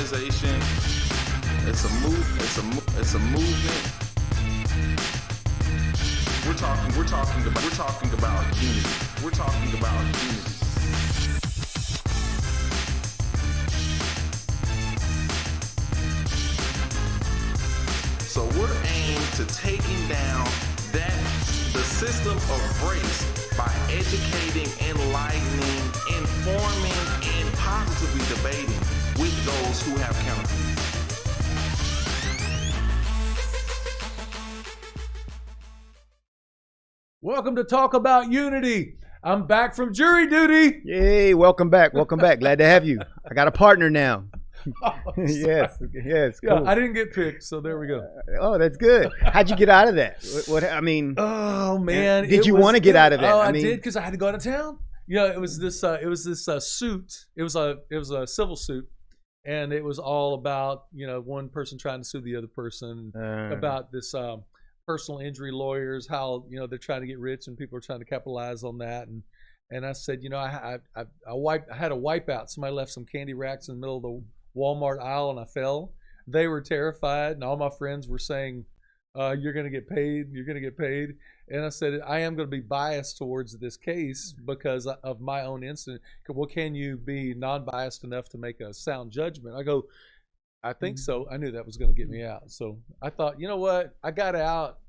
organization. It's a movement. We're talking about unity. We're talking about unity. So we're aimed to taking down the system of race by educating, enlightening, informing, and positively debating with those who have counterviews. Welcome to Talk About Unity. I'm back from jury duty. Yay, welcome back. Welcome back. Glad to have you. I got a partner now. Oh, yes, cool. Yeah, I didn't get picked, so there we go. Oh, that's good. How'd you get out of that? I mean, oh man, did you want to get out of that? Oh, I did because I had to go out of town. Yeah, it was this suit. It was a civil suit, and it was all about one person trying to sue the other person about this personal injury lawyers, how they're trying to get rich and people are trying to capitalize on that, and I said, I had a wipeout. Somebody left some candy racks in the middle of the Walmart aisle and I fell. They were terrified, and all my friends were saying, you're going to get paid, and I said, I am going to be biased towards this case because of my own incident. Well, can you be non-biased enough to make a sound judgment? I go, I think so. I knew that was going to get me out, so I thought, you know what, I got out,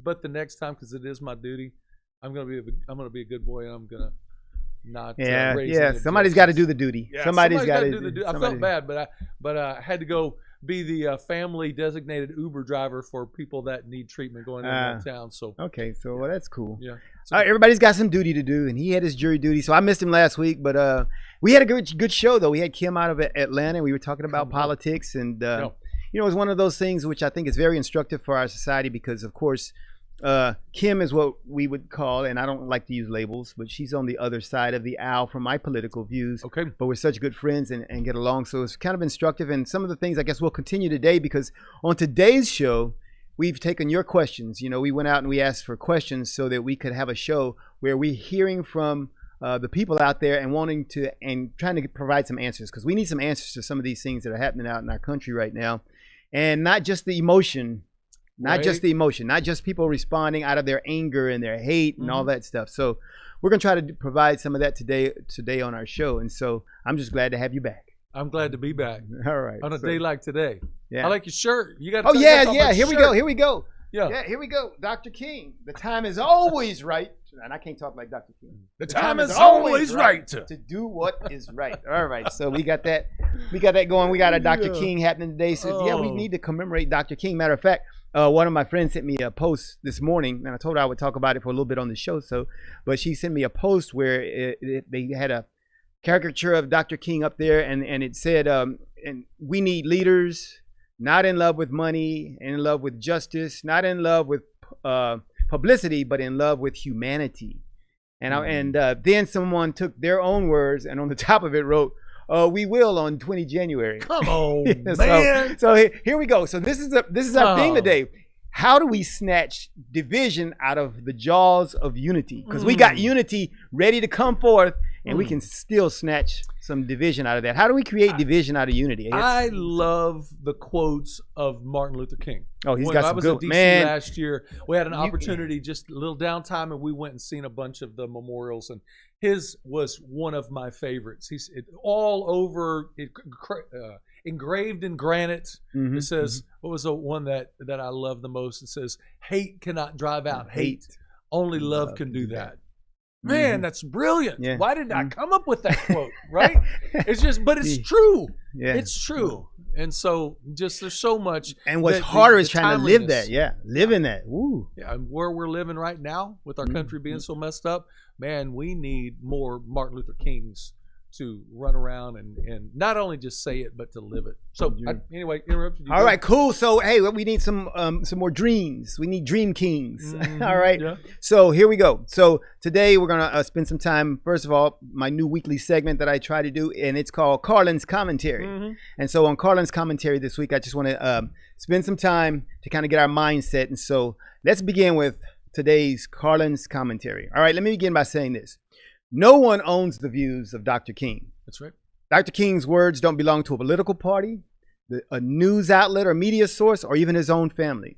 but the next time, because it is my duty, I'm going to be a good boy, and I'm going to not raise somebody's got to do the duty. Yeah, somebody's got to do the duty. I felt bad, but I had to go be the family designated Uber driver for people that need treatment going downtown. So okay, so well, that's cool. Yeah. So, all right, everybody's got some duty to do, and he had his jury duty. So I missed him last week, but we had a good show though. We had Kim out of Atlanta. We were talking about politics, and it was one of those things which I think is very instructive for our society because, of course, Kim is what we would call, and I don't like to use labels, but she's on the other side of the aisle from my political views. Okay. But we're such good friends and get along. So it's kind of instructive. And some of the things I guess we'll continue today because on today's show, we've taken your questions. We went out and we asked for questions so that we could have a show where we're hearing from the people out there and trying to provide some answers because we need some answers to some of these things that are happening out in our country right now. And not just the emotion. Not just the emotion, not just people responding out of their anger and their hate and all that stuff. So we're going to try to provide some of that today on our show. And so I'm just glad to have you back. I'm glad to be back. All right. On a day like today. Yeah. I like your shirt. You got. Oh yeah. Here we go. Yeah. Here we go. Dr. King. The time is always right. And I can't talk like Dr. King. The time is always right to do what is right. All right. So we got that. We got that going. We got a Dr. King happening today. So we need to commemorate Dr. King. Matter of fact, one of my friends sent me a post this morning, and I told her I would talk about it for a little bit on the show. But she sent me a post where they had a caricature of Dr. King up there, and it said, "And we need leaders not in love with money, in love with justice, not in love with publicity, but in love with humanity." And then someone took their own words, and on the top of it wrote, "We will on 20 January." Come on, man. So here we go. So this is our thing today. How do we snatch division out of the jaws of unity? Because we got unity ready to come forth, and we can still snatch some division out of that. How do we create division out of unity? I love the quotes of Martin Luther King. Oh, he's got some good. When I was in DC last year, we had an opportunity, just a little downtime, and we went and seen a bunch of the memorials, and his was one of my favorites. He's all over, engraved in granite. It says, what was the one that I love the most? It says, "Hate cannot drive out hate. Only love can do that." Man, that's brilliant. Yeah. Why didn't I come up with that quote, right? It's just, but it's true. Yeah. It's true. And so just there's so much. And what's harder is trying to live that. Yeah. Live in that. Woo. Yeah. And where we're living right now with our country being so messed up, man, we need more Martin Luther Kings to run around and not only just say it, but to live it. So anyway, interrupted you. All right, cool. So hey, we need some more dreams. We need dream kings. All right. Yeah. So here we go. So today we're gonna spend some time. First of all, my new weekly segment that I try to do, and it's called Carlen's Commentary. And so on Carlen's Commentary this week, I just want to spend some time to kind of get our mindset. And so let's begin with today's Carlen's Commentary. All right. Let me begin by saying this. No one owns the views of Dr. King. That's right. Dr. King's words don't belong to a political party. a news outlet or media source, or even his own family.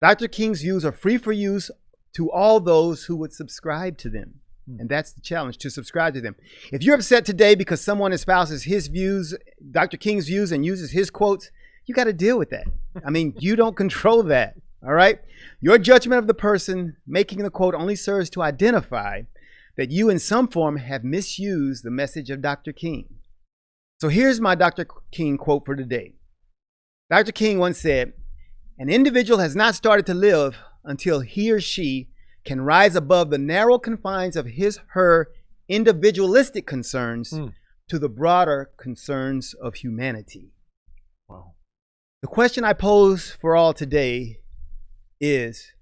Dr. King's views are free for use to all those who would subscribe to them. And that's the challenge, to subscribe to them. If you're upset today because someone espouses his views, Dr. King's views, and uses his quotes, you got to deal with that. I mean, you don't control that. All right. Your judgment of the person making the quote only serves to identify that you in some form have misused the message of Dr. King. So here's my Dr. King quote for today. Dr. King once said, "An individual has not started to live until he or she can rise above the narrow confines of her individualistic concerns to the broader concerns of humanity." Wow. The question I pose for all today is,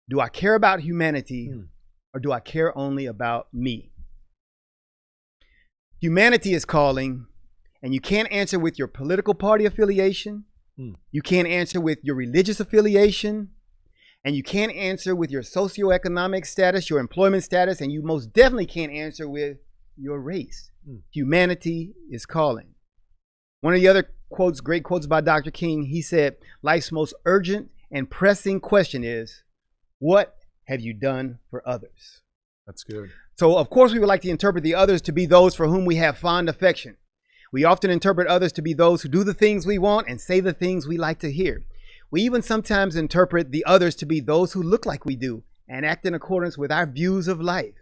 do I care about humanity or do I care only about me? Humanity is calling, and you can't answer with your political party affiliation. You can't answer with your religious affiliation. And you can't answer with your socioeconomic status, your employment status, and you most definitely can't answer with your race. Humanity is calling. One of the other quotes, great quotes by Dr. King, he said, life's most urgent and pressing question is, what have you done for others? That's good. So, of course, we would like to interpret the others to be those for whom we have fond affection. We often interpret others to be those who do the things we want and say the things we like to hear. We even sometimes interpret the others to be those who look like we do and act in accordance with our views of life.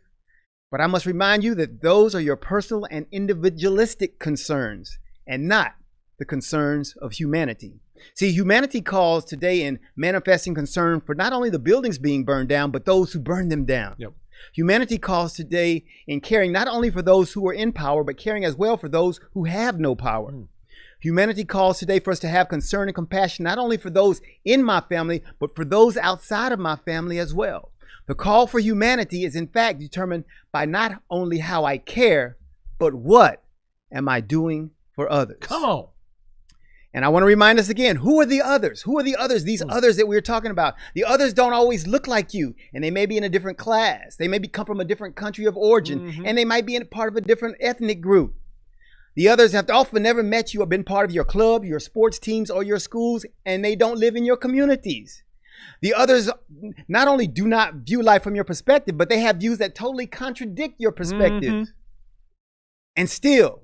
But I must remind you that those are your personal and individualistic concerns and not the concerns of humanity. See, humanity calls today in manifesting concern for not only the buildings being burned down, but those who burn them down. Yep. Humanity calls today in caring not only for those who are in power, but caring as well for those who have no power. Humanity calls today for us to have concern and compassion, not only for those in my family, but for those outside of my family as well. The call for humanity is in fact determined by not only how I care, but what am I doing for others? Come on. And I want to remind us again, who are the others? Who are the others? These others that we're talking about. The others don't always look like you, and they may be in a different class. They may come from a different country of origin, and they might be in part of a different ethnic group. The others have often never met you or been part of your club, your sports teams, or your schools, and they don't live in your communities. The others not only do not view life from your perspective, but they have views that totally contradict your perspective. And still,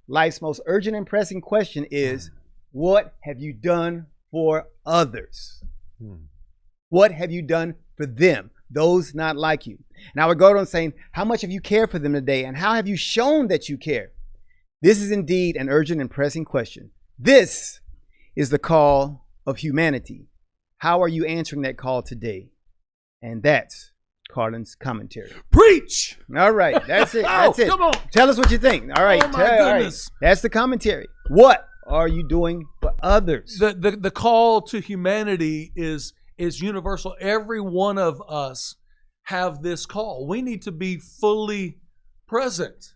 life's most urgent and pressing question is, what have you done for others? What have you done for them? Those not like you. And I would go on saying, how much have you cared for them today? And how have you shown that you care? This is indeed an urgent and pressing question. This is the call of humanity. How are you answering that call today? And that's Carlen's commentary. Preach! All right, that's it. That's it. Come on. Tell us what you think. All right, Oh, my goodness. That's the commentary. What are you doing for others? The call to humanity is universal. Every one of us have this call. We need to be fully present.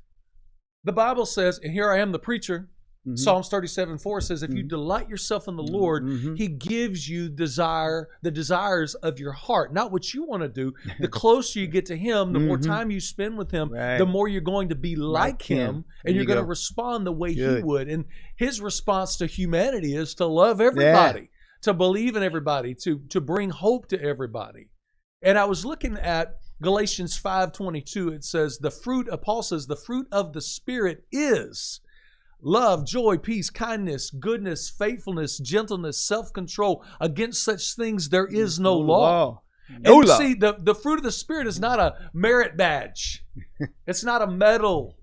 The Bible says, and here I am, the preacher, Psalms 37:4 says, if you delight yourself in the Lord, He gives you the desires of your heart, not what you want to do. The closer you get to Him, the more time you spend with Him, the more you're going to be like Him, and you're going to respond the way He would. And His response to humanity is to love everybody, to believe in everybody, to bring hope to everybody. And I was looking at Galatians 5:22. It says, Paul says, the fruit of the Spirit is love, joy, peace, kindness, goodness, faithfulness, gentleness, self-control. Against such things there is no law. No and law. see, the fruit of the Spirit is not a merit badge. It's not a medal.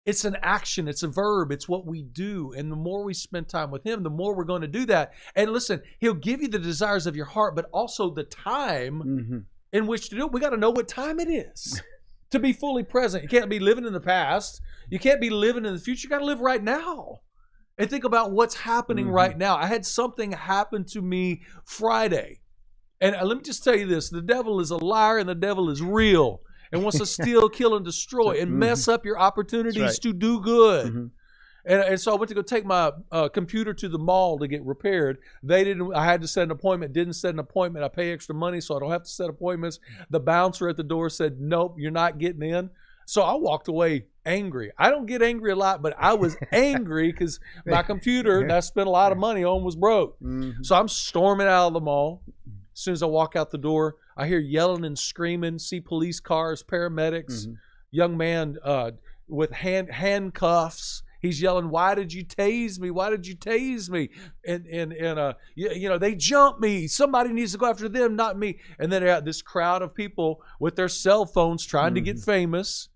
It's an action. It's a verb. It's what we do. And the more we spend time with Him, the more we're going to do that. And listen, He'll give you the desires of your heart, but also the time in which to do it. We got to know what time it is to be fully present. You can't be living in the past. You can't be living in the future. You got to live right now and think about what's happening right now. I had something happen to me Friday. And let me just tell you this. The devil is a liar and the devil is real and wants to steal, kill, and destroy and mess up your opportunities to do good. And so I went to go take my computer to the mall to get repaired. I had to set an appointment, didn't set an appointment. I pay extra money so I don't have to set appointments. The bouncer at the door said, nope, you're not getting in. So I walked away angry. I don't get angry a lot, but I was angry because my computer that I spent a lot of money on was broke. Mhm. So I'm storming out of the mall. As soon as I walk out the door, I hear yelling and screaming, see police cars, paramedics, young man with handcuffs. He's yelling, "Why did you tase me? Why did you tase me?" And you know, they jumped me. Somebody needs to go after them, not me. And then this crowd of people with their cell phones trying to get famous,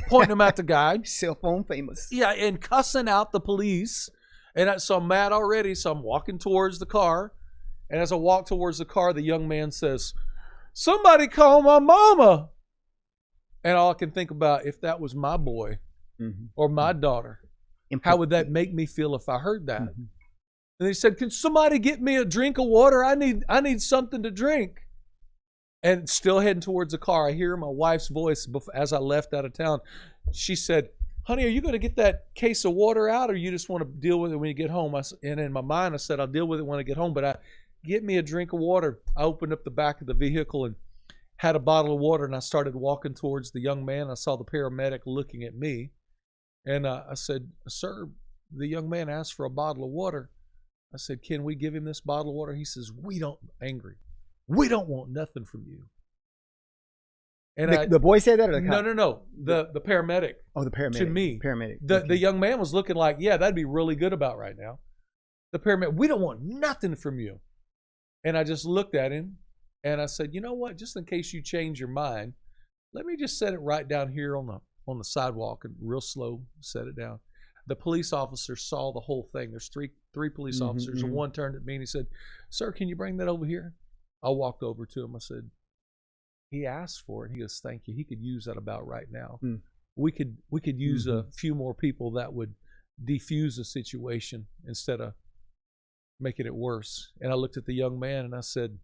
pointing them at the guy. Cell phone famous. Yeah, and cussing out the police. And so I'm mad already. So I'm walking towards the car. And as I walk towards the car, the young man says, "Somebody call my mama." And all I can think about, if that was my boy or my daughter, how would that make me feel if I heard that? And he said, "Can somebody get me a drink of water? I need something to drink." And still heading towards the car, I hear my wife's voice as I left out of town. She said, "Honey, are you going to get that case of water out, or you just want to deal with it when you get home?" And in my mind, I said, "I'll deal with it when I get home, but get me a drink of water." I opened up the back of the vehicle and had a bottle of water, and I started walking towards the young man. I saw the paramedic looking at me, and I said, "Sir, the young man asked for a bottle of water." I said, "Can we give him this bottle of water?" He says, "We don't want nothing from you." And the boy said that, or the cop? No. The paramedic. Oh, the paramedic. To me. Paramedic. The young man was looking like, "Yeah, that'd be really good about right now." The paramedic, "We don't want nothing from you." And I just looked at him and I said, "You know what? Just in case you change your mind, let me just set it right down here on the sidewalk," and real slow set it down. The police officer saw the whole thing. There's three police officers, and one turned at me and he said, "Sir, can you bring that over here?" I walked over to him. I said, "He asked for it." He goes, "Thank you. He could use that about right now. We could use a few more people that would defuse the situation instead of making it worse." And I looked at the young man and I said,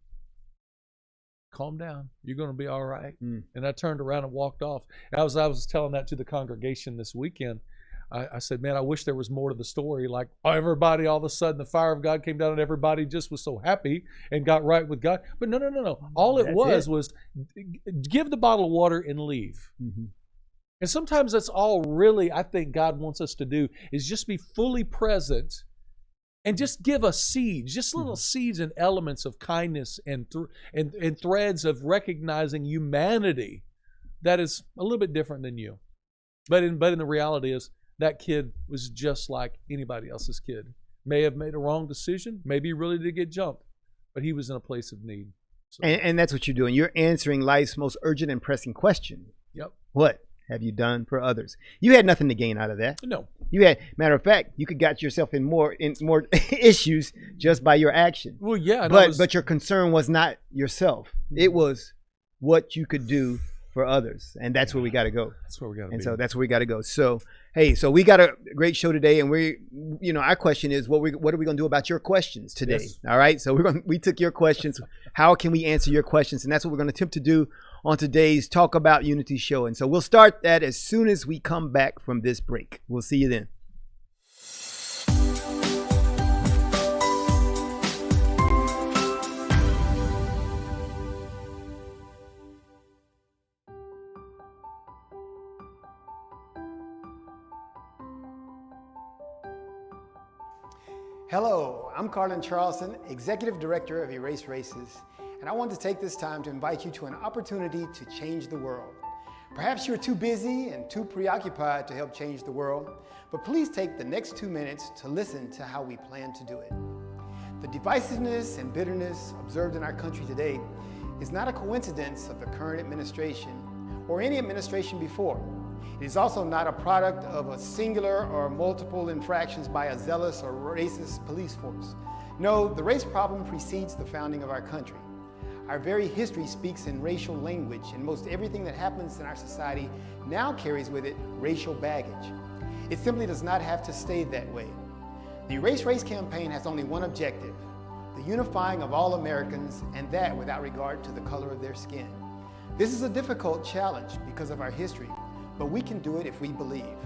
"Calm down. You're going to be all right." And I turned around and walked off. And I was telling that to the congregation this weekend. I said, "Man, I wish there was more to the story. Like everybody, all of a sudden, the fire of God came down and everybody just was so happy and got right with God." But no. All it was give the bottle of water and leave. And sometimes that's all really I think God wants us to do, is just be fully present and just give us seeds, just little seeds and elements of kindness and threads of recognizing humanity that is a little bit different than you. But in the reality is, that kid was just like anybody else's kid. May have made a wrong decision. Maybe he really did get jumped, but he was in a place of need. So, and that's what you're doing. You're answering life's most urgent and pressing question. Yep. What have you done for others? You had nothing to gain out of that. No. You had, matter of fact, you could got yourself in more issues just by your action. Well, yeah. But your concern was not yourself. It was what you could do for others, and that's where we got to go. That's where we got to be. And so that's where we got to go. So hey, so we got a great show today, and our question is, what are we going to do about your questions today? Yes. All right. So we took your questions. How can we answer your questions? And that's what we're going to attempt to do on today's Talk About Unity show. And so we'll start that as soon as we come back from this break. We'll see you then. Hello, I'm Carlen Charleston, Executive Director of E.R.A.S.E, and I want to take this time to invite you to an opportunity to change the world. Perhaps you're too busy and too preoccupied to help change the world, but please take the next 2 minutes to listen to how we plan to do it. The divisiveness and bitterness observed in our country today is not a coincidence of the current administration or any administration before. It is also not a product of a singular or multiple infractions by a zealous or racist police force. No, the race problem precedes the founding of our country. Our very history speaks in racial language, and most everything that happens in our society now carries with it racial baggage. It simply does not have to stay that way. The Erase Race campaign has only one objective: the unifying of all Americans, and that without regard to the color of their skin. This is a difficult challenge because of our history, but we can do it if we believe.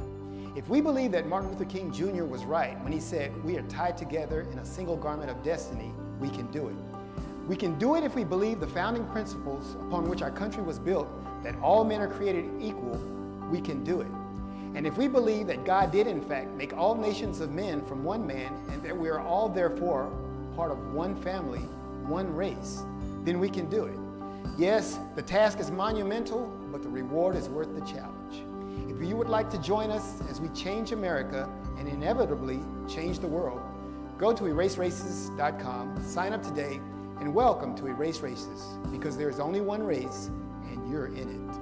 If we believe that Martin Luther King Jr. was right when he said, "We are tied together in a single garment of destiny," we can do it. We can do it if we believe the founding principles upon which our country was built, that all men are created equal. We can do it. And if we believe that God did in fact make all nations of men from one man, and that we are all therefore part of one family, one race, then we can do it. Yes, the task is monumental, but the reward is worth the challenge. If you would like to join us as we change America and inevitably change the world, go to E.R.A.S.E.com, sign up today, and welcome to E.R.A.S.E Races, because there is only one race, and you're in it.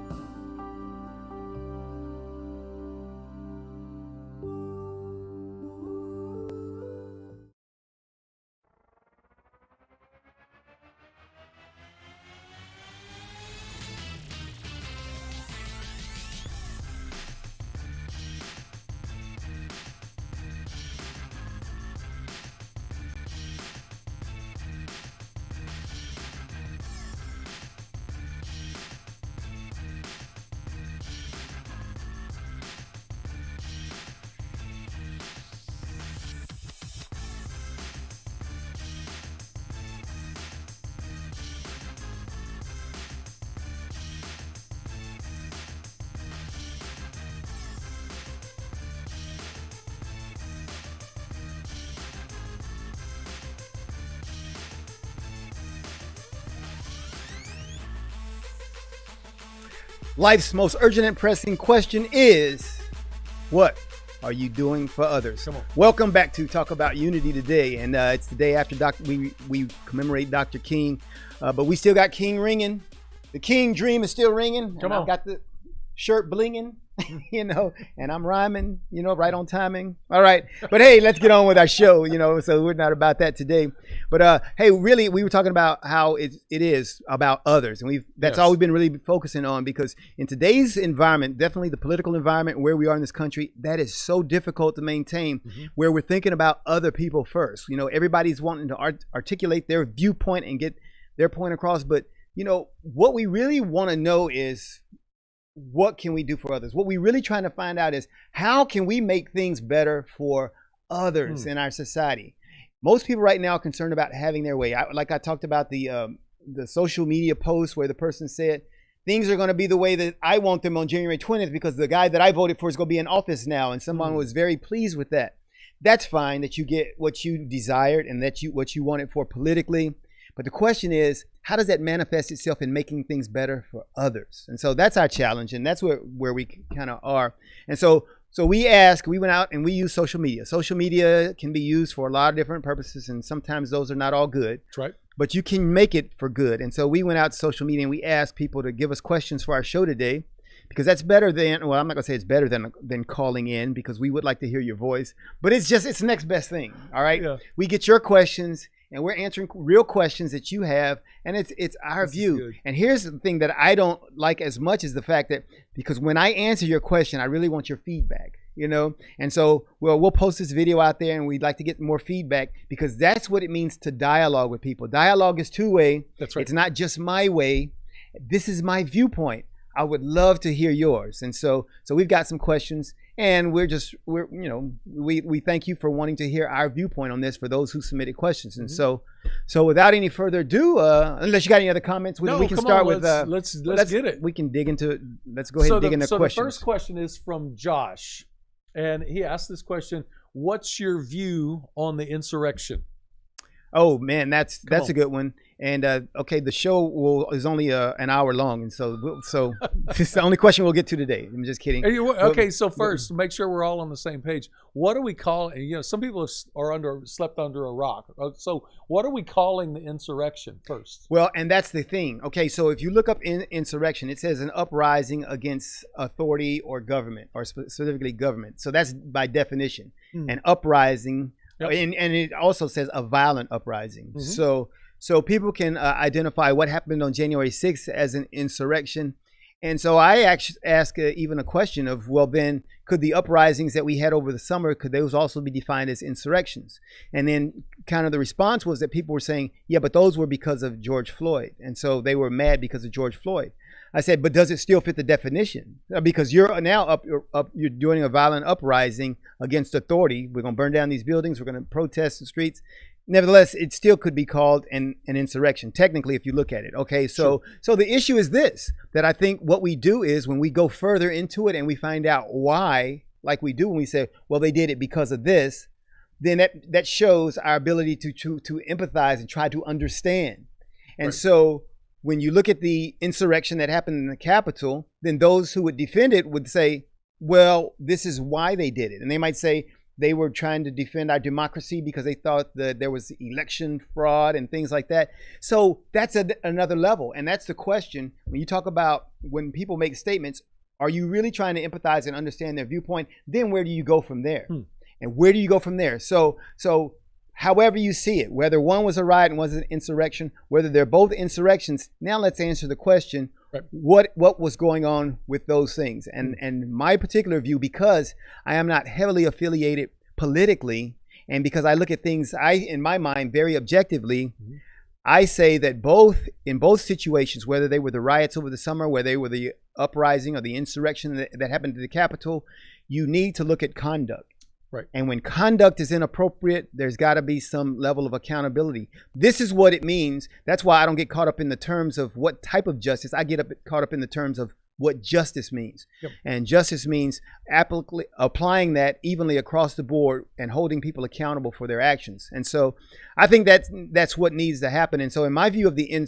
Life's most urgent and pressing question is, what are you doing for others? Come on. Welcome back to Talk About Unity today, and it's the day after we commemorate Dr. King, but we still got King ringing. The King dream is still ringing. Come on. I've got the shirt blinging, and I'm rhyming, right on timing. All right, but hey, let's get on with our show, so we're not about that today. But hey, really, we were talking about how it is about others, and that's all we've been really focusing on, because in today's environment, definitely the political environment where we are in this country, that is so difficult to maintain, where we're thinking about other people first. Everybody's wanting to articulate their viewpoint and get their point across, but what we really want to know is, what can we do for others? What we're really trying to find out is, how can we make things better for others in our society? Most people right now are concerned about having their way. Like I talked about the social media post where the person said, things are going to be the way that I want them on January 20th because the guy that I voted for is going to be in office now. And someone was very pleased with that. That's fine that you get what you desired and what you wanted for politically. But the question is, how does that manifest itself in making things better for others? And so that's our challenge, and that's where we kind of are. And so we went out and we use social media. Social media can be used for a lot of different purposes, and sometimes those are not all good. That's right. But you can make it for good. And so we went out to social media and we asked people to give us questions for our show today, because that's better than, well, I'm not gonna say it's better than calling in, because we would like to hear your voice, but it's the next best thing. All right. Yeah. We get your questions, and we're answering real questions that you have, and it's our view. And here's the thing that I don't like as much, is the fact that, because when I answer your question, I really want your feedback, And so, we'll post this video out there, and we'd like to get more feedback, because that's what it means to dialogue with people. Dialogue is two-way. That's right. It's not just my way. This is my viewpoint. I would love to hear yours. And so we've got some questions, and we thank you for wanting to hear our viewpoint on this, for those who submitted questions. And so without any further ado, unless you got any other comments, we can start with let's get it. We can dig into let's go ahead and dig into questions. So the first question is from Josh, and he asked this question: what's your view on the insurrection? Oh man, that's a good one. And okay, the show is only an hour long, and so it's the only question we'll get to today. I'm just kidding. Okay, so first, to make sure we're all on the same page, what do we call? Some people are slept under a rock. So what are we calling the insurrection first? Well, and that's the thing. Okay, so if you look up insurrection, it says an uprising against authority or government, or specifically government. So that's by definition an uprising. Yep. And it also says a violent uprising. So people can identify what happened on January 6th as an insurrection. And so I actually ask even a question of, well, then could the uprisings that we had over the summer, could those also be defined as insurrections? And then kind of the response was that people were saying, yeah, but those were because of George Floyd. And so they were mad because of George Floyd. I said, but does it still fit the definition? Because you're now you're doing a violent uprising against authority. We're going to burn down these buildings. We're going to protest the streets. nevertheless, it still could be called an insurrection, technically, if you look at it. Okay, so the issue is this, that I think what we do is when we go further into it and we find out why, like we do when we say, well, they did it because of this, then that shows our ability to empathize and try to understand. And Right. so when you look at the insurrection that happened in the Capitol, then those who would defend it would say, well, this is why they did it. And they might say they were trying to defend our democracy because they thought that there was election fraud and things like that. So that's another level. And that's the question. When you talk about when people make statements, are you really trying to empathize and understand their viewpoint? Then where do you go from there? And where do you go from there? So however you see it, whether one was a riot and was an insurrection, whether they're both insurrections, now let's answer the question, Right. what was going on with those things? And my particular view, because I am not heavily affiliated politically, and because I look at things, in my mind, very objectively, I say that in both situations, whether they were the riots over the summer, whether they were the uprising or the insurrection that happened at the Capitol, you need to look at conduct. Right. And when conduct is inappropriate, there's got to be some level of accountability. This is what it means. That's why I don't get caught up in the terms of what type of justice. I get caught up in the terms of what justice means. Yep. And justice means applying that evenly across the board and holding people accountable for their actions. And so I think that's what needs to happen. And so in my view of the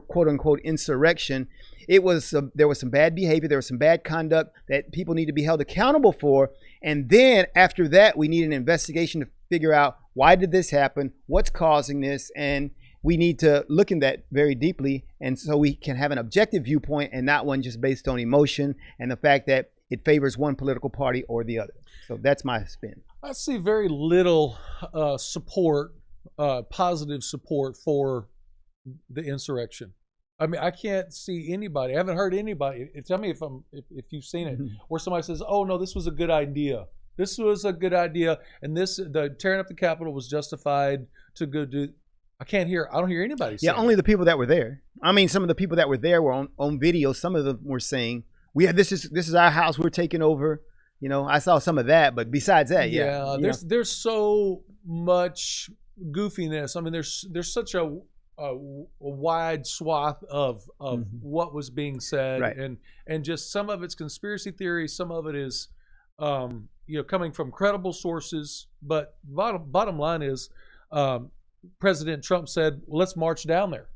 quote unquote insurrection, there was some bad behavior, there was some bad conduct that people need to be held accountable for. And then after that, we need an investigation to figure out, why did this happen? What's causing this? And we need to look in that very deeply, and so we can have an objective viewpoint and not one just based on emotion and the fact that it favors one political party or the other. So that's my spin. I see very little support, positive support for the insurrection. I mean, I can't see anybody. I haven't heard anybody. Tell me if you've seen it, where somebody says, "Oh no, this was a good idea. This was a good idea, and the tearing up the Capitol was justified to go do." I don't hear anybody saying. Yeah, only the people that were there. I mean, some of the people that were there were on video. Some of them were saying, this is our house, we're taking over." You know, I saw some of that, but besides that, there's so much goofiness. I mean, there's such a wide swath of what was being said, Right. and just some of it's conspiracy theory, some of it is coming from credible sources. But bottom line is, President Trump said, well, let's march down there.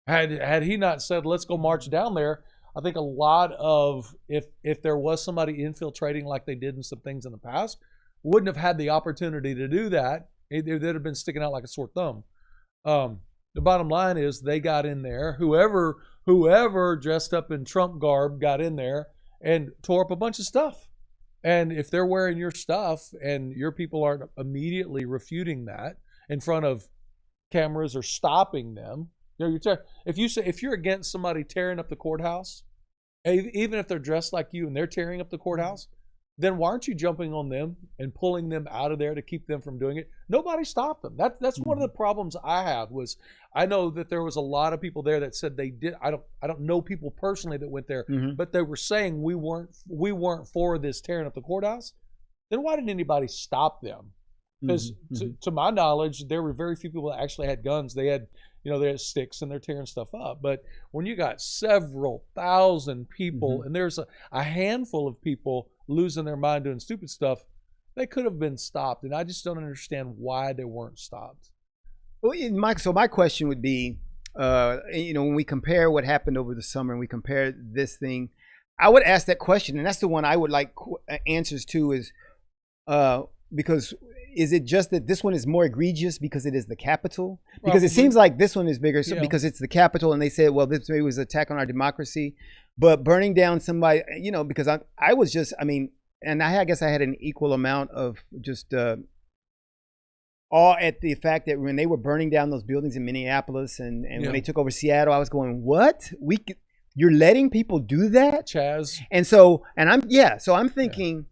Had he not said, let's go march down there, I think a lot of, if there was somebody infiltrating like they did in some things in the past, wouldn't have had the opportunity to do that. They'd have been sticking out like a sore thumb. The bottom line is they got in there. Whoever dressed up in Trump garb got in there and tore up a bunch of stuff. And if they're wearing your stuff and your people aren't immediately refuting that in front of cameras or stopping them, if you're against somebody tearing up the courthouse, even if they're dressed like you and they're tearing up the courthouse, then why aren't you jumping on them and pulling them out of there to keep them from doing it? Nobody stopped them. That's one of the problems I have. Was I know that there was a lot of people there that said they did. I don't know people personally that went there, but they were saying we weren't for this tearing up the courthouse. Then why didn't anybody stop them? Because to my knowledge, there were very few people that actually had guns. They had sticks and they're tearing stuff up. But when you got several thousand people and there's a handful of people losing their mind doing stupid stuff, they could have been stopped. And I just don't understand why they weren't stopped. Well, my question would be, when we compare what happened over the summer and we compare this thing, I would ask that question. And that's the one I would like answers to is, because is it just that this one is more egregious because it is the Capitol? Because it seems like this one is bigger because it's the Capitol, and they said, well, this maybe was an attack on our democracy. But burning down somebody, because I was just, and I guess I had an equal amount of just awe at the fact that when they were burning down those buildings in Minneapolis and when they took over Seattle, I was going, what? You're letting people do that? Chaz. And so I'm thinking,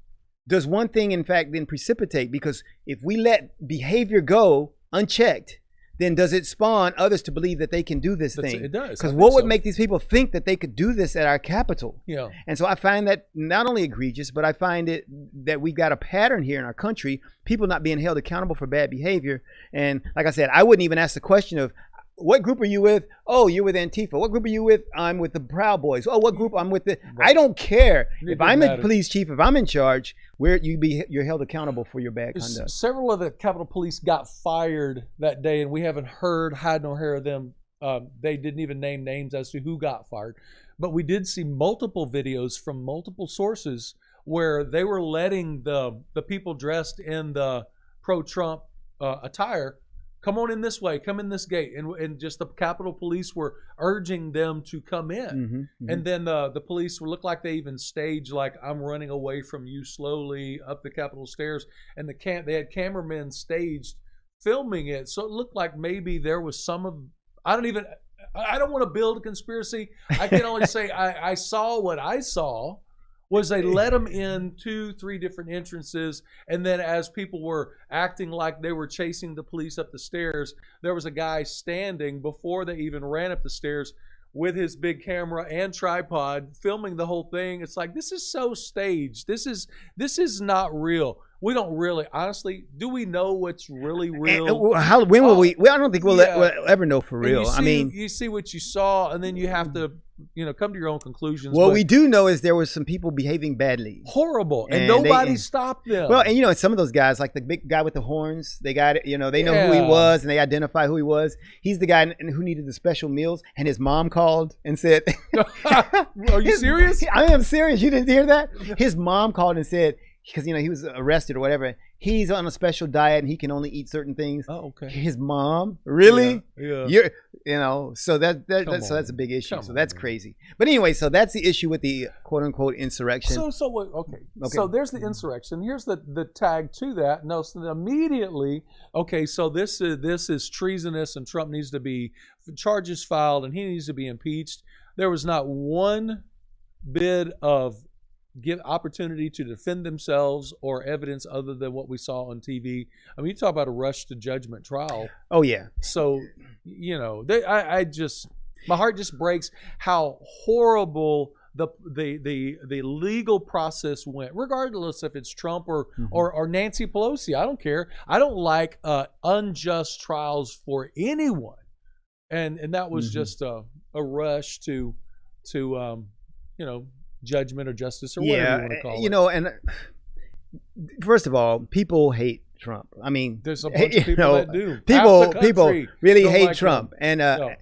does one thing in fact then precipitate? Because if we let behavior go unchecked, then does it spawn others to believe that they can do this thing? It does. Because what would make these people think that they could do this at our capital? Yeah. And so I find that not only egregious, but I find it that we've got a pattern here in our country, people not being held accountable for bad behavior. And like I said, I wouldn't even ask the question of, what group are you with? Oh, you're with Antifa. What group are you with? I'm with the Proud Boys. Oh, what group? I'm with the. Right. I don't care if I'm the police chief. If I'm in charge, you're held accountable for your bad conduct. Several of the Capitol Police got fired that day, and we haven't had nor heard of them. They didn't even name names as to who got fired, but we did see multiple videos from multiple sources where they were letting the people dressed in the pro-Trump attire come on in this way, come in this gate, and just the Capitol Police were urging them to come in. And then the police looked like they even staged like, I'm running away from you slowly up the Capitol stairs, and they had cameramen staged filming it, so it looked like maybe there was some of, I don't want to build a conspiracy. I can only say I saw what I saw was they let them in 2-3 different entrances, and then as people were acting like they were chasing the police up the stairs, there was a guy standing before they even ran up the stairs with his big camera and tripod filming the whole thing. It's like, this is so staged. This is not real. We don't really, honestly, do we know what's really real? When will we? I don't think we'll ever know for real. You see what you saw, and then you have to, come to your own conclusions. What we do know is there was some people behaving badly, horrible, and nobody stopped them. Well, and some of those guys, like the big guy with the horns, they got it. They know who he was, and they identify who he was. He's the guy who needed the special meals, and his mom called and said, "Are you serious?" I am serious. You didn't hear that? His mom called and said, because he was arrested or whatever, he's on a special diet and he can only eat certain things. Oh, okay. His mom, really? Yeah. So that's a big issue. So that's crazy. But anyway, so that's the issue with the quote unquote insurrection. So what? Okay. So there's the insurrection. Here's the tag to that. No, so immediately, okay. So this is treasonous, and Trump needs to be charges filed, and he needs to be impeached. There was not one bit of give opportunity to defend themselves or evidence other than what we saw on TV. I mean, you talk about a rush to judgment trial. Oh yeah. So, my heart just breaks how horrible the legal process went, regardless if it's Trump or Nancy Pelosi. I don't care. I don't like unjust trials for anyone, and that was just a rush to judgment or justice or whatever you want to call it. And first of all, people hate Trump. I mean, there's a bunch of people that do. People really hate like Trump, and I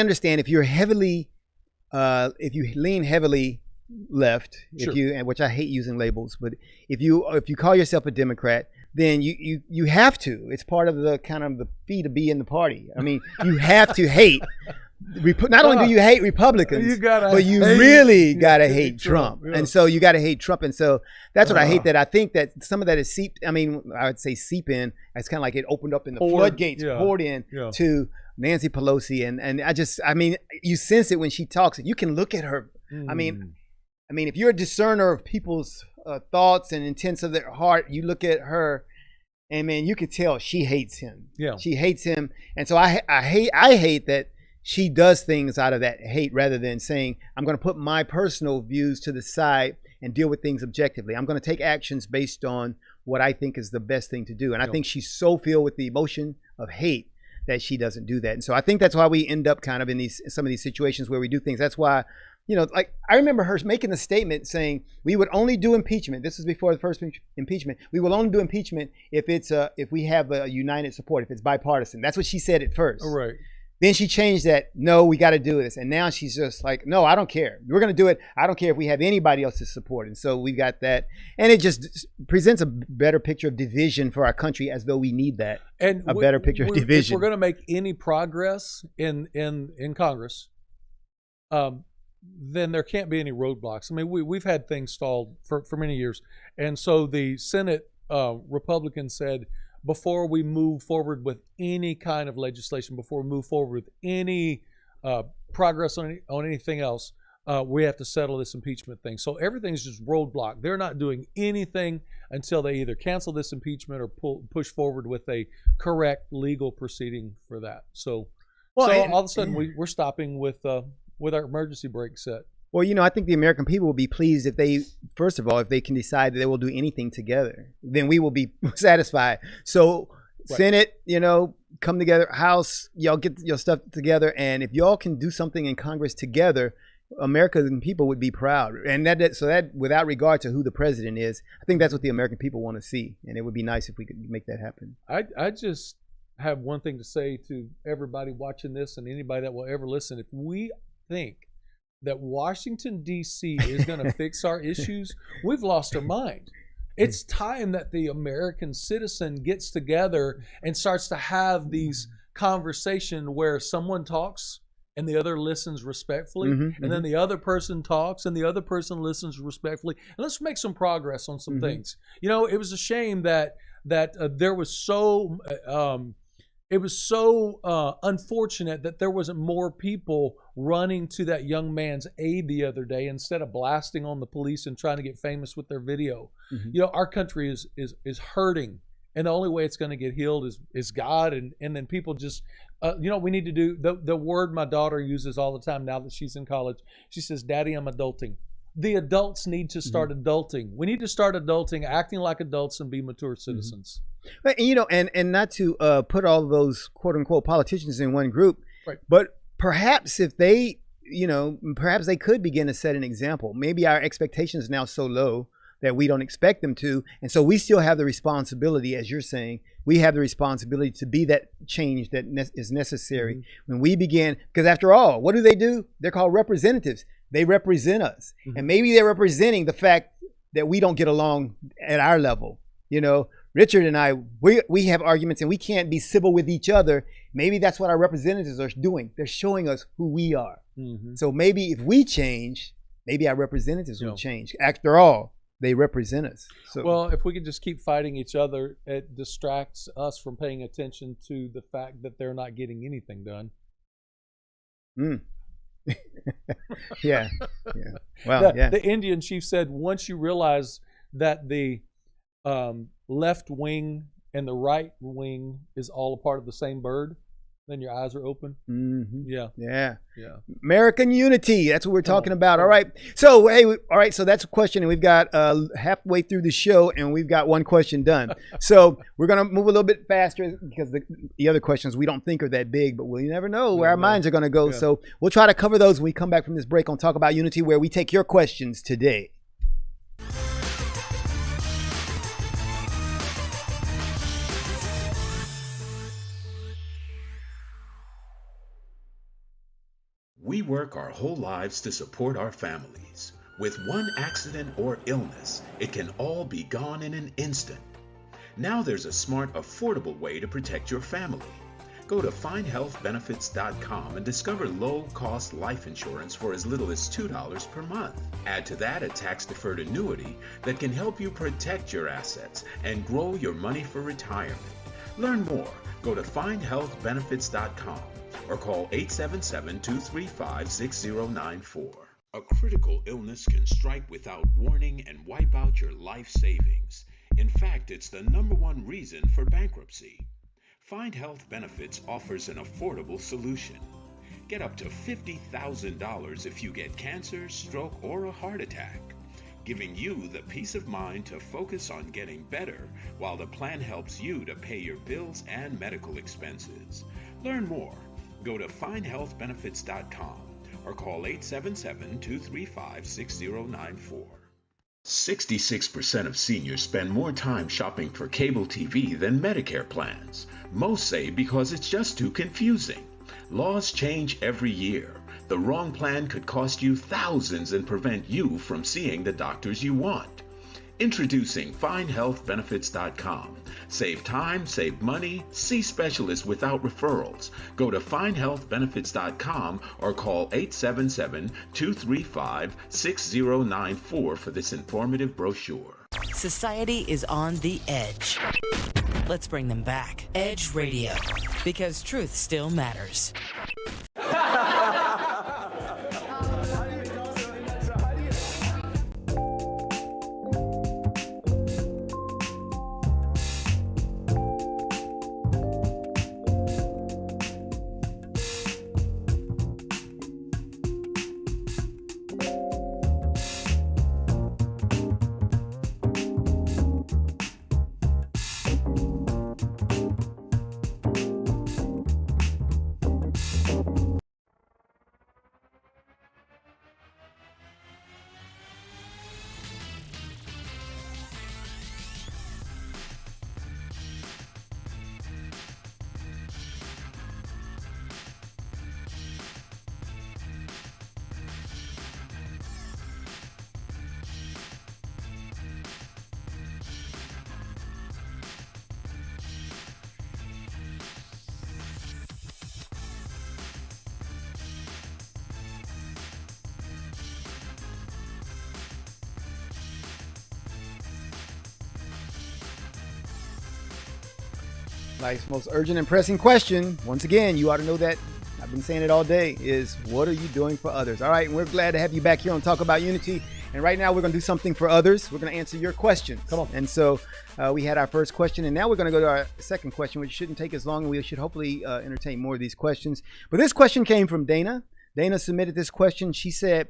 understand if you're if you lean heavily left, which I hate using labels, but if you call yourself a Democrat, then you have to. It's part of the kind of the fee to be in the party. I mean, you have to hate. Not only do you hate Republicans, but you really gotta hate Trump. Yeah. And so you gotta hate Trump. And so that's what I hate. That I think that some of that is seeped. I mean, I would say seep in. It's kind of like it opened up in the floodgates, poured in to Nancy Pelosi, and you sense it when she talks. You can look at her. I mean, if you're a discerner of people's thoughts and intents of their heart, you look at her, and man, you can tell she hates him. Yeah, she hates him, and so I hate that. She does things out of that hate rather than saying, I'm going to put my personal views to the side and deal with things objectively. I'm going to take actions based on what I think is the best thing to do. And I think she's so filled with the emotion of hate that she doesn't do that. And so I think that's why we end up kind of in some of these situations where we do things. That's why, like I remember her making a statement saying we would only do impeachment. This was before the first impeachment. We will only do impeachment if we have a united support, if it's bipartisan. That's what she said at first. All right. Then she changed that. No, we got to do this. And now she's just like, no, I don't care. We're going to do it. I don't care if we have anybody else's support. And so we got that. And it just presents a better picture of division for our country, as though we need that. And a better picture of division. If we're going to make any progress in Congress, then there can't be any roadblocks. I mean, we've had things stalled for many years. And so the Senate Republicans said, before we move forward with any kind of legislation, before we move forward with any progress on anything else, we have to settle this impeachment thing. So everything's just roadblocked. They're not doing anything until they either cancel this impeachment or push forward with a correct legal proceeding for that. So, all of a sudden we're stopping with our emergency brake set. Well, I think the American people will be pleased if they, first of all, if they can decide that they will do anything together, then we will be satisfied. So right. Senate, come together, House, y'all get your stuff together. And if y'all can do something in Congress together, American people would be proud. And that without regard to who the president is, I think that's what the American people want to see. And it would be nice if we could make that happen. I just have one thing to say to everybody watching this and anybody that will ever listen. If we think that Washington, D.C. is going to fix our issues, we've lost our mind. It's time that the American citizen gets together and starts to have these conversations where someone talks and the other listens respectfully, and then the other person talks and the other person listens respectfully. And let's make some progress on some things. It was a shame that there was so it was so unfortunate that there wasn't more people running to that young man's aid the other day instead of blasting on the police and trying to get famous with their video. Our country is hurting, and the only way it's going to get healed is God. And then people just, we need to do the word my daughter uses all the time now that she's in college. She says, "Daddy, I'm adulting." The adults need to start adulting. We need to start adulting, acting like adults, and be mature citizens. And not to put all of those quote unquote politicians in one group, right. But perhaps if they, perhaps they could begin to set an example. Maybe our expectations are now so low that we don't expect them to. And so we still have the responsibility, as you're saying, we have the responsibility to be that change that is necessary when we begin. Because after all, what do? They're called representatives. They represent us. And maybe they're representing the fact that we don't get along at our level. Richard and I, we have arguments and we can't be civil with each other. Maybe that's what our representatives are doing. They're showing us who we are. So maybe if we change, maybe our representatives will change. After all, they represent us. So, well, if we could just keep fighting each other, it distracts us from paying attention to the fact that they're not getting anything done. Yeah. Well, the Indian chief said, once you realize that the left wing and the right wing is all a part of the same bird, then your eyes are open. Yeah. American unity. That's what we're talking about. All right. So, So that's a question. And we've got halfway through the show and we've got one question done. So we're going to move a little bit faster because the other questions we don't think are that big, but we never know where our minds are going to go. Yeah. So we'll try to cover those when we come back from this break on Talk About Unity, where we take your questions today. We work our whole lives to support our families. With one accident or illness, it can all be gone in an instant. Now there's a smart, affordable way to protect your family. Go to findhealthbenefits.com and discover low-cost life insurance for as little as $2 per month. Add to that a tax-deferred annuity that can help you protect your assets and grow your money for retirement. Learn more. Go to findhealthbenefits.com. or call 877-235-6094. A critical illness can strike without warning and wipe out your life savings. In fact, it's the #1 reason for bankruptcy. Find Health Benefits offers an affordable solution. Get up to $50,000 if you get cancer, stroke, or a heart attack, giving you the peace of mind to focus on getting better while the plan helps you to pay your bills and medical expenses. Learn more. Go to findhealthbenefits.com or call 877-235-6094. 66% of seniors spend more time shopping for cable TV than Medicare plans. Most say because it's just too confusing. Laws change every year. The wrong plan could cost you thousands and prevent you from seeing the doctors you want. Introducing findhealthbenefits.com. Save time, save money, see specialists without referrals. Go to findhealthbenefits.com or call 877-235-6094 for this informative brochure. Society is on the edge. Let's bring them back. Edge Radio, because truth still matters. Life's most urgent and pressing question, once again, you ought to know that. I've been saying it all day, is what are you doing for others? All right, and we're glad to have you back here on Talk About Unity. And right now we're going to do something for others. We're going to answer your questions. Come on. And so we had our first question, and now we're going to go to our second question, which shouldn't take as long, and we should hopefully entertain more of these questions. But this question came from Dana. Dana submitted this question. She said,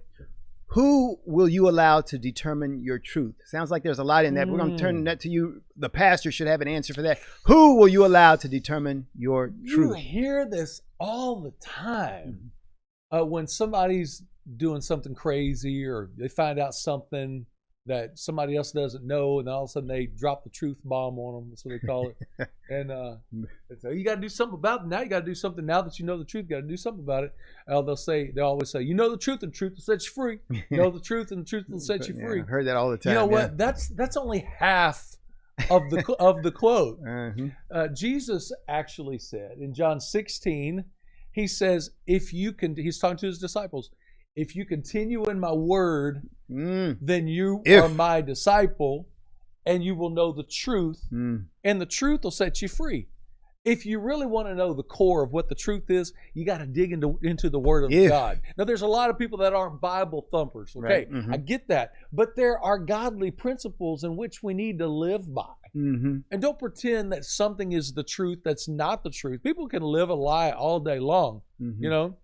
who will you allow to determine your truth? Sounds like there's a lot in that. We're going to turn that to you. The pastor should have an answer for that. Who will you allow to determine your truth? You hear this all the time. When somebody's doing something crazy or they find out something that somebody else doesn't know, and all of a sudden they drop the truth bomb on them. That's what they call it. And so you got to do something about it. Now you got to do something. Now that you know the truth, you got to do something about it. They always say, you know the truth, and the truth will set you free. You know the truth, and the truth will set you free. I've heard that all the time. You know what? That's only half of the quote. Jesus actually said in John 16, he says, he's talking to his disciples, if you continue in my word, then you are my disciple, and you will know the truth, and the truth will set you free. If you really want to know the core of what the truth is, you got to dig into the Word of God. Now, there's a lot of people that aren't Bible thumpers, okay? Right. I get that. But there are godly principles in which we need to live by. And don't pretend that something is the truth that's not the truth. People can live a lie all day long, you know?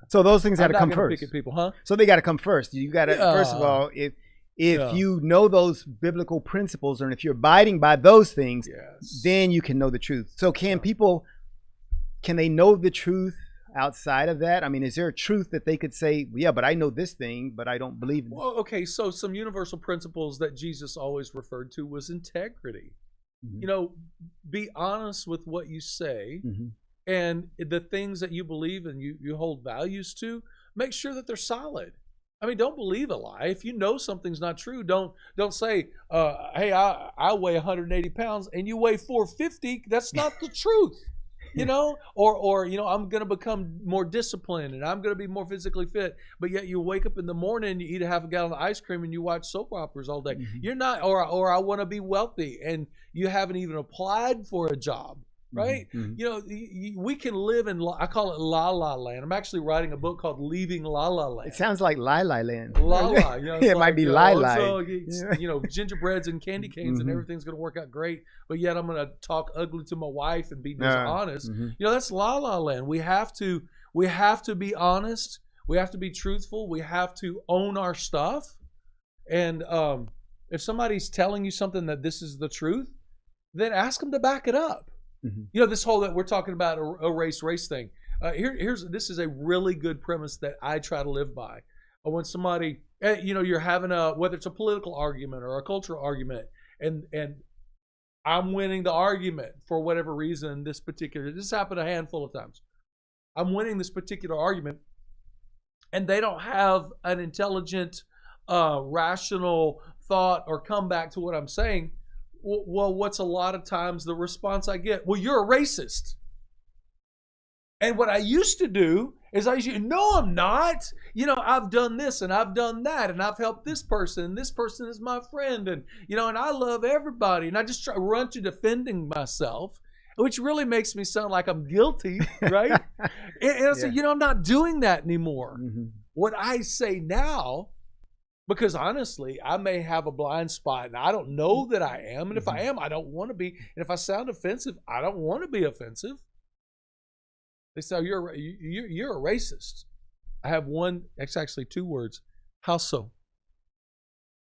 So those things got to come first. Pick at people, huh? So they got to come first. You got to first of all, if you know those biblical principles, and if you're abiding by those things, then you can know the truth. So can they know the truth outside of that? I mean, is there a truth that they could say, yeah, but I know this thing, but I don't believe in it? Well, okay, so some universal principles that Jesus always referred to was integrity. You know, be honest with what you say. And the things that you believe and you hold values to, make sure that they're solid. I mean, don't believe a lie. If you know something's not true, don't say, hey, I weigh 180 pounds and you weigh 450. That's not the truth, you know? Or you know, I'm going to become more disciplined and I'm going to be more physically fit. But yet you wake up in the morning, you eat a half a gallon of ice cream and you watch soap operas all day. You're not, or I want to be wealthy and you haven't even applied for a job. Right? You know, we can live in, I call it La La Land. I'm actually writing a book called Leaving La La Land. It sounds like La La Land. La La. You know, it might be La La. You know, gingerbreads and candy canes and everything's going to work out great. But yet I'm going to talk ugly to my wife and be dishonest. You know, that's La La Land. We have to be honest. We have to be truthful. We have to own our stuff. And if somebody's telling you something that this is the truth, then ask them to back it up. You know, this whole that we're talking about a race thing. This is a really good premise that I try to live by. When somebody, you know, you're having whether it's a political argument or a cultural argument, and I'm winning the argument for whatever reason. This happened a handful of times. I'm winning this particular argument, and they don't have an intelligent, rational thought or comeback to what I'm saying. Well, what's a lot of times the response I get? Well, you're a racist. And what I used to do is no, I'm not. You know, I've done this and I've done that and I've helped this person and this person is my friend and, you know, and I love everybody. And I just run to defending myself, which really makes me sound like I'm guilty, right? and I said, you know, I'm not doing that anymore. What I say now, because honestly, I may have a blind spot and I don't know that I am. And if I am, I don't want to be. And if I sound offensive, I don't want to be offensive. They say, you're a racist. I have it's actually two words. How so?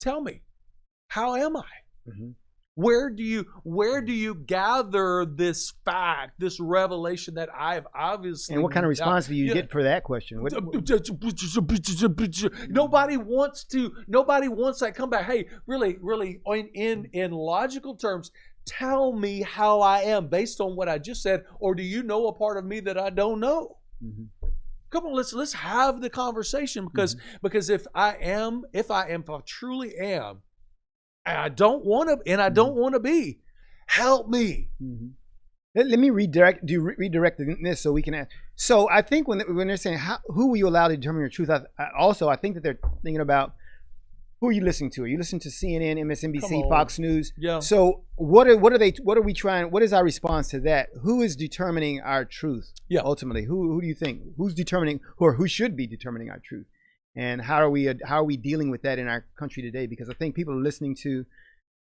Tell me, how am I? Where do you gather this fact, this revelation that I've obviously? And what kind of response do you get for that question? Nobody wants that comeback. Hey, really, in logical terms, tell me how I am based on what I just said, or do you know a part of me that I don't know? Come on, let's have the conversation because if I truly am. And I don't want to be. Help me. Let me redirect this so we can ask. So I think when they're saying who will you allow to determine your truth, I think that they're thinking about Who are you listening to? Are you listening to CNN, Come MSNBC, on. Fox News? Yeah. So what are we trying? What is our response to that? Who is determining our truth? Yeah. Ultimately, who do you think? Who's determining, or who should be determining our truth? And how are we dealing with that in our country today? Because I think people are listening to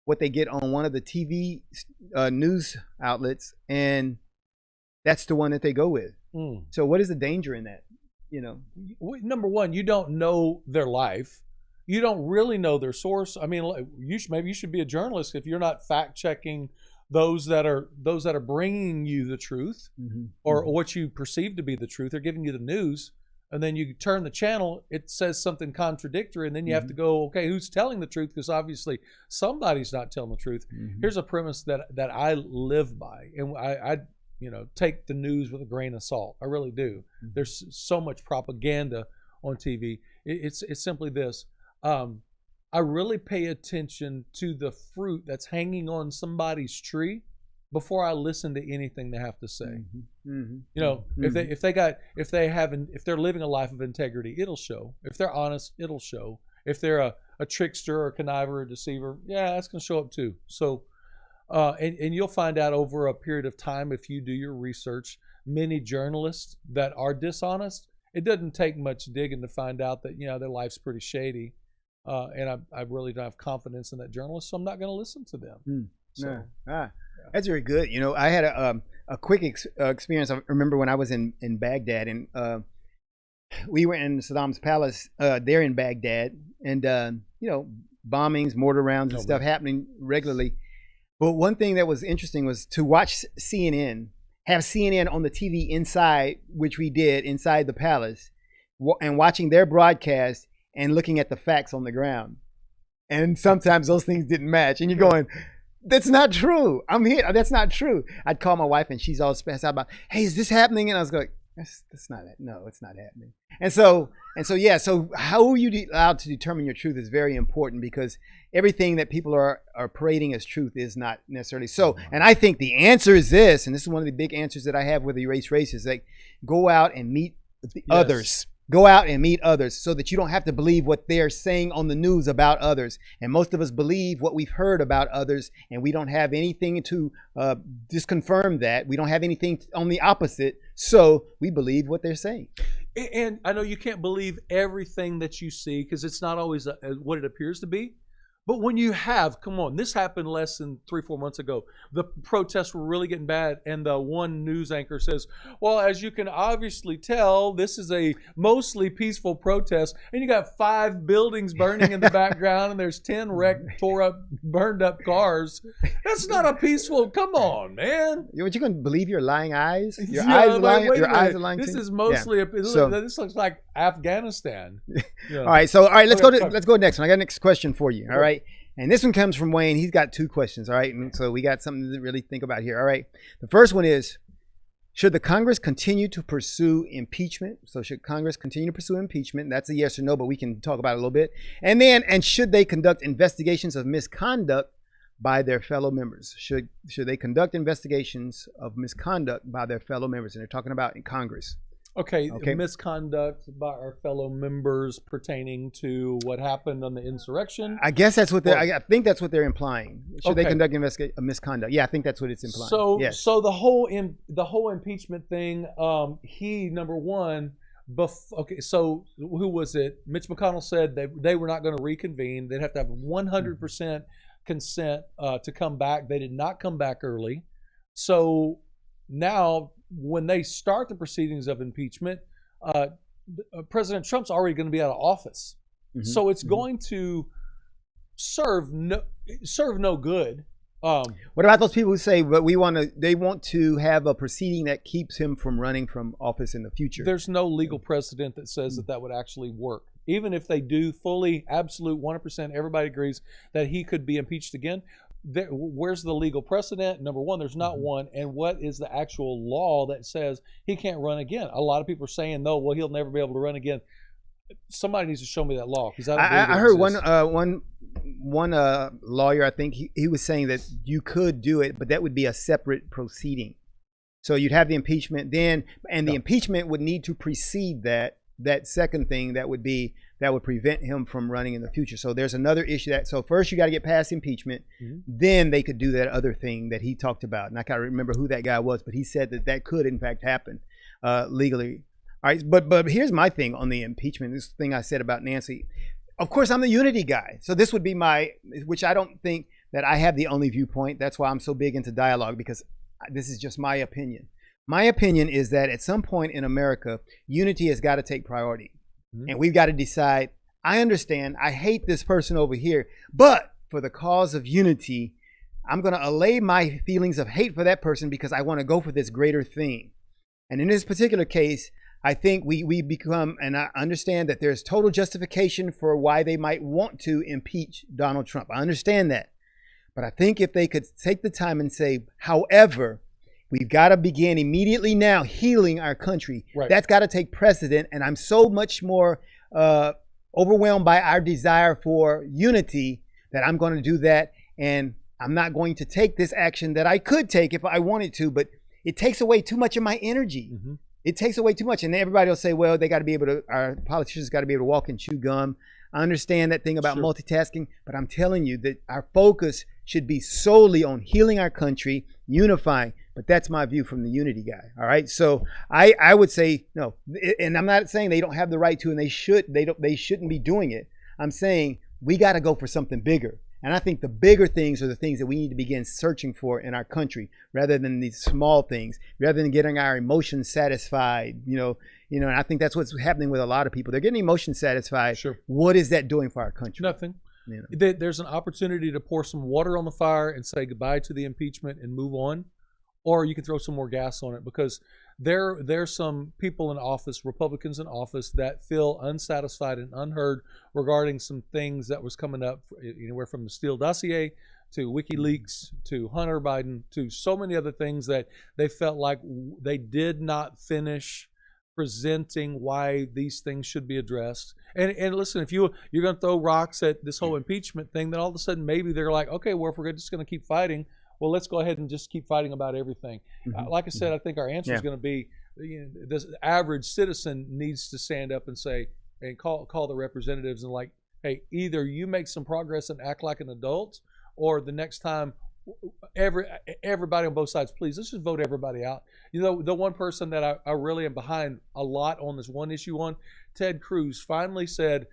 what they get on one of the TV news outlets, and that's the one that they go with. So what is the danger in that? You know, number one, you don't know their life. You don't really know their source. I mean, maybe you should be a journalist if you're not fact checking those that are bringing you the truth, or what you perceive to be the truth. They're giving you the news, and then you turn the channel, it says something contradictory, and then you have to go, okay, who's telling the truth? Because obviously somebody's not telling the truth. Here's a premise that I live by, and I take the news with a grain of salt. I really do. There's so much propaganda on TV. It's simply this. I really pay attention to the fruit that's hanging on somebody's tree before I listen to anything they have to say. If they're living a life of integrity, it'll show. If they're honest, it'll show. If they're a trickster or a conniver or a deceiver, yeah, that's going to show up too. So, and you'll find out over a period of time, if you do your research, many journalists that are dishonest, it doesn't take much digging to find out that, their life's pretty shady. And I really don't have confidence in that journalist, so I'm not going to listen to them. That's very good. I had a quick experience. I remember when I was in Baghdad, and we were in Saddam's palace there in Baghdad, and bombings, mortar rounds, and stuff happening regularly. But one thing that was interesting was to watch CNN, have CNN on the TV inside, which we did inside the palace, and watching their broadcast and looking at the facts on the ground. And sometimes those things didn't match. And you're going, that's not true. I'm here. That's not true. I'd call my wife, and she's all stressed out about, hey, is this happening? And I was going, that's not it. No, it's not happening. And so how are you allowed to determine your truth is very important, because everything that people are parading as truth is not necessarily so. And I think the answer is this, and this is one of the big answers that I have with Erase Race, is like, go out and meet others. Go out and meet others, so that you don't have to believe what they're saying on the news about others. And most of us believe what we've heard about others, and we don't have anything to disconfirm that. We don't have anything on the opposite, so we believe what they're saying. And I know you can't believe everything that you see, because it's not always what it appears to be. But when you have, come on, this happened less than 3-4 months ago. The protests were really getting bad, and the one news anchor says, well, as you can obviously tell, this is a mostly peaceful protest, and you got 5 buildings burning in the background, and there's 10 wrecked, tore up, burned up cars. That's not a peaceful, come on, man. What, you going to believe your lying eyes? Your eyes are lying. Your eyes are lying. This is mostly, this looks like Afghanistan. All right, let's go next one. I got a next question for you. All right. And this one comes from Wayne. He's got 2 questions, all right? And so we got something to really think about here, all right? The first one is, should the Congress continue to pursue impeachment? So should Congress continue to pursue impeachment? That's a yes or no, but we can talk about it a little bit. And should they conduct investigations of misconduct by their fellow members? Should they conduct investigations of misconduct by their fellow members? And they're talking about in Congress. Okay, misconduct by our fellow members pertaining to what happened on the insurrection. I guess that's what I think that's what they're implying. Should they conduct a misconduct? Yeah, I think that's what it's implying. So, yes. So the whole impeachment thing. Number one. So who was it? Mitch McConnell said they were not going to reconvene. They'd have to have 100% consent to come back. They did not come back early. So now, when they start the proceedings of impeachment, President Trump's already going to be out of office. So it's going to serve no good. What about those people who say, but they want to have a proceeding that keeps him from running from office in the future? There's no legal precedent that says that would actually work. Even if they do fully, absolute 100%, everybody agrees that he could be impeached again. Where's the legal precedent? Number one, there's not one. And what is the actual law that says he can't run again? A lot of people are saying, no, well, he'll never be able to run again. Somebody needs to show me that law, because I heard one lawyer, I think he was saying that you could do it, but that would be a separate proceeding. So you'd have the impeachment then, and the impeachment would need to precede that second thing. That would be that would prevent him from running in the future. So there's another issue so first you got to get past impeachment. Mhm. Then they could do that other thing that he talked about. And I can't remember who that guy was, but he said that could in fact happen legally. All right. But here's my thing on the impeachment. This thing I said about Nancy. Of course, I'm the unity guy. So this would be which I don't think that I have the only viewpoint. That's why I'm so big into dialogue, because this is just my opinion. My opinion is that at some point in America, unity has got to take priority. Mm-hmm. And we've got to decide, I understand, I hate this person over here, but for the cause of unity, I'm going to allay my feelings of hate for that person because I want to go for this greater thing. And in this particular case, I think we become, and I understand that there's total justification for why they might want to impeach Donald Trump. I understand that. But I think if they could take the time and say, however, we've got to begin immediately now healing our country. Right. That's got to take precedent. And I'm so much more overwhelmed by our desire for unity that I'm going to do that. And I'm not going to take this action that I could take if I wanted to, but it takes away too much of my energy. Mm-hmm. It takes away too much. And everybody will say, well, they got to be able to, our politicians got to be able to walk and chew gum. I understand that thing about multitasking, but I'm telling you that our focus should be solely on healing our country, unifying. But that's my view from the unity guy. All right. So I would say no, and I'm not saying they don't have the right to, and they shouldn't be doing it. I'm saying we got to go for something bigger. And I think the bigger things are the things that we need to begin searching for in our country, rather than these small things, rather than getting our emotions satisfied, and I think that's what's happening with a lot of people. They're getting emotion satisfied. Sure. What is that doing for our country? Nothing. There's an opportunity to pour some water on the fire and say goodbye to the impeachment and move on. Or you can throw some more gas on it, because there's some people in office, Republicans in office, that feel unsatisfied and unheard regarding some things that was coming up, anywhere from the Steele dossier to WikiLeaks to Hunter Biden to so many other things that they felt like they did not finish presenting why these things should be addressed. And listen, if you're going to throw rocks at this whole impeachment thing, then all of a sudden maybe they're like, okay, well, if we're just going to keep fighting, well, let's go ahead and just keep fighting about everything. Mm-hmm. Like I said, I think our answer is going to be, this average citizen needs to stand up and say, and call the representatives and like, hey, either you make some progress and act like an adult, or the next time, everybody on both sides, please, let's just vote everybody out. The one person that I really am behind a lot on this one issue on, Ted Cruz finally said,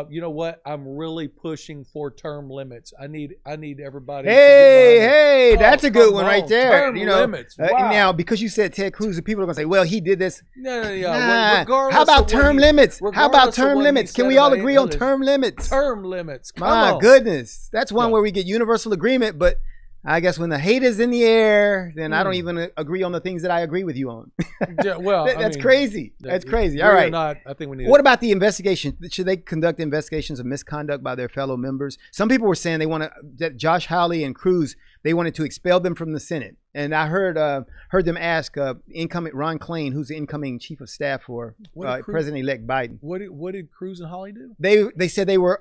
you know what? I'm really pushing for term limits. I need everybody. Hey, that's a good one right there. Term limits. Wow. Now, because you said Ted Cruz, people are gonna say, "Well, he did this." Yeah. How about term limits? How about term limits? Can we all agree on term limits? Term limits. My goodness, that's one where we get universal agreement. But I guess when the hate is in the air, then I don't even agree on the things that I agree with you on. Well, that's crazy. That's crazy. All right. I think we need. What about the investigation? Should they conduct investigations of misconduct by their fellow members? Some people were saying that Josh Hawley and Cruz, they wanted to expel them from the Senate. And I heard them ask incoming Ron Klain, who's the incoming chief of staff for President-elect Biden. What did Cruz and Hawley do? They said they were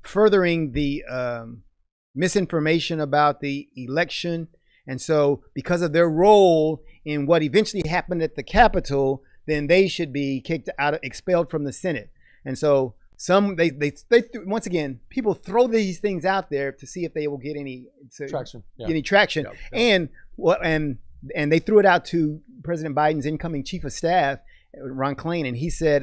furthering the misinformation about the election. And so because of their role in what eventually happened at the Capitol, then they should be expelled from the Senate. And so they once again, people throw these things out there to see if they will get any traction. Yeah. And they threw it out to President Biden's incoming chief of staff, Ron Klain, and he said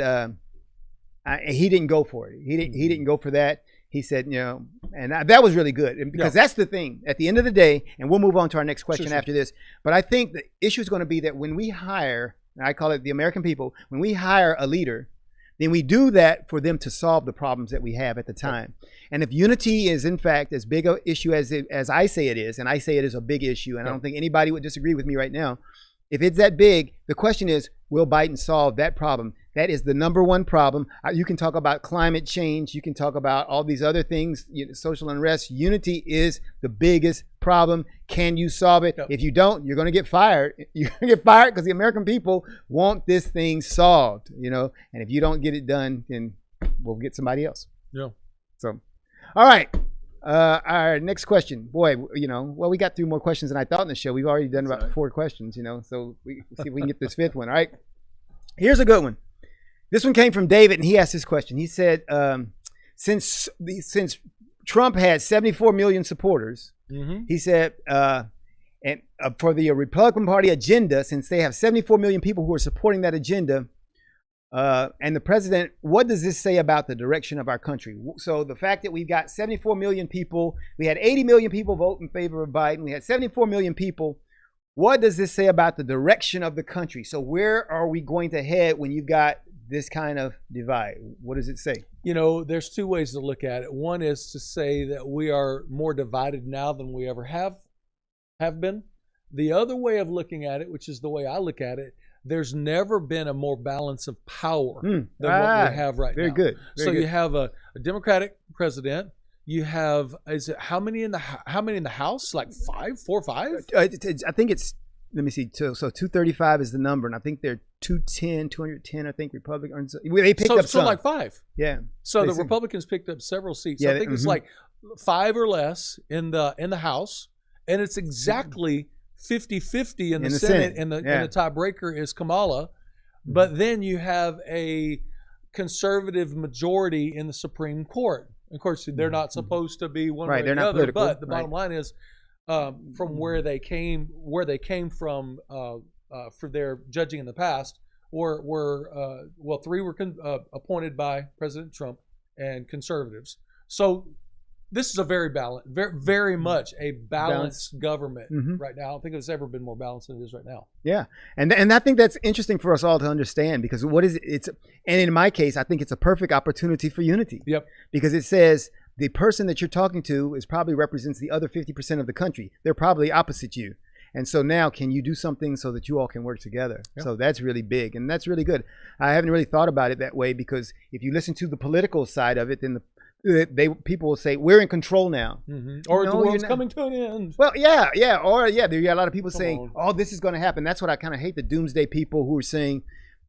he didn't go for it. He didn't go for that. He said, and that was really good, because that's the thing at the end of the day, and we'll move on to our next question after this. But I think the issue is going to be that when we hire, and I call it the American people, when we hire a leader, then we do that for them to solve the problems that we have at the time. And if unity is in fact as big an issue as I say it is, and I say it is a big issue, and I don't think anybody would disagree with me right now, if it's that big, the question is, will Biden solve that problem? That is the number one problem. You can talk about climate change. You can talk about all these other things, social unrest. Unity is the biggest problem. Can you solve it? If you don't, you're going to get fired. You're going to get fired because the American people want this thing solved, And if you don't get it done, then we'll get somebody else. Yeah. So, all right. Our next question, boy, we got through more questions than I thought in the show. We've already done about 4 questions, so we see if we can get this 5th one. All right. Here's a good one. This one came from David, and he asked this question. He said, since Trump had 74 million supporters, he said, and for the Republican Party agenda, since they have 74 million people who are supporting that agenda, and the president, what does this say about the direction of our country? So the fact that we've got 74 million people, we had 80 million people vote in favor of Biden, we had 74 million people. What does this say about the direction of the country? So where are we going to head when you've got this kind of divide? What does it say? You know, there's two ways to look at it. One is to say that we are more divided now than we ever have been. The other way of looking at it, which is the way I look at it, there's never been a more balance of power than what we have right now. Very good. So you have a Democratic president. You have, is it how many in the House? Like 4 or 5? I think it's, let me see. So 235 is the number, and I think they're 210. I think Republicans. They picked up some. So like 5. Yeah. So the Republicans picked up several seats. Yeah, I think it's like 5 or less in the House, and it's exactly 50-50 in the Senate, and the tiebreaker is Kamala. But then you have a conservative majority in the Supreme Court. Of course, they're not supposed to be one way or the other. Political, but the bottom line is, from where they came from for their judging in the past, were 3 were appointed by President Trump and conservatives. So this is a very balanced, very much a balanced government right now. I don't think it's ever been more balanced than it is right now. Yeah, and I think that's interesting for us all to understand, because what is it? And in my case, I think it's a perfect opportunity for unity. Yep. Because it says the person that you're talking to is probably represents the other 50% of the country. They're probably opposite you. And so now, can you do something so that you all can work together? Yep. So that's really big, and that's really good. I haven't really thought about it that way, because if you listen to the political side of it, then people will say we're in control now, or the world's coming to an end. Well, yeah, or there are a lot of people saying, "Oh, this is going to happen." That's what I kind of hate, the doomsday people who are saying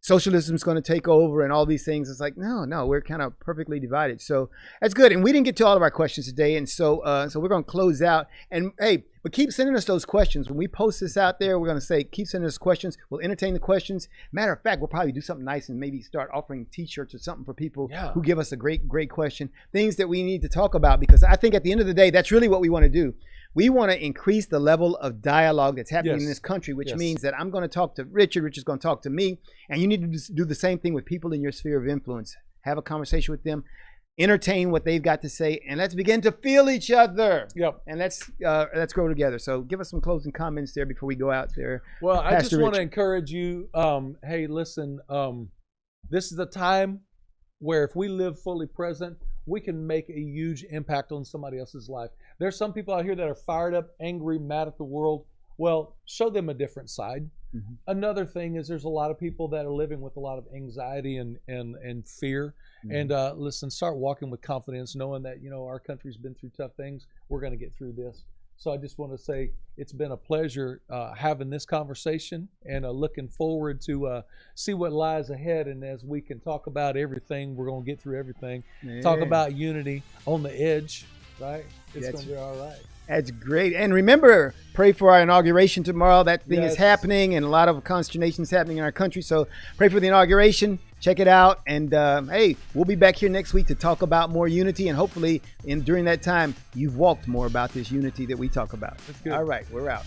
socialism is going to take over and all these things. It's like, no, we're kind of perfectly divided. So that's good. And we didn't get to all of our questions today, and so we're going to close out. And hey, but keep sending us those questions. When we post this out there, we're going to say, keep sending us questions. We'll entertain the questions. Matter of fact, we'll probably do something nice and maybe start offering T-shirts or something for people who give us a great question. Things that we need to talk about, because I think at the end of the day, that's really what we want to do. We want to increase the level of dialogue that's happening in this country, which means that I'm going to talk to Richard, Richard's going to talk to me, and you need to do the same thing with people in your sphere of influence. Have a conversation with them, entertain what they've got to say, and let's begin to feel each other. Yep. And let's grow together. So give us some closing comments there before we go out there. Well, I just want to encourage you. Hey, listen, this is a time where if we live fully present, we can make a huge impact on somebody else's life. There's some people out here that are fired up, angry, mad at the world. Well, show them a different side. Another thing is there's a lot of people that are living with a lot of anxiety and fear. And listen, start walking with confidence, knowing that, our country's been through tough things. We're going to get through this. So I just want to say it's been a pleasure having this conversation, and looking forward to see what lies ahead. And as we can talk about everything, we're going to get through everything. Yeah. Talk about unity on the edge, right? It's going to be all right. That's great. And remember, pray for our inauguration tomorrow. That thing is happening, and a lot of consternation is happening in our country. So pray for the inauguration. Check it out. And hey, we'll be back here next week to talk about more unity. And hopefully during that time, you've walked more about this unity that we talk about. That's good. All right, we're out.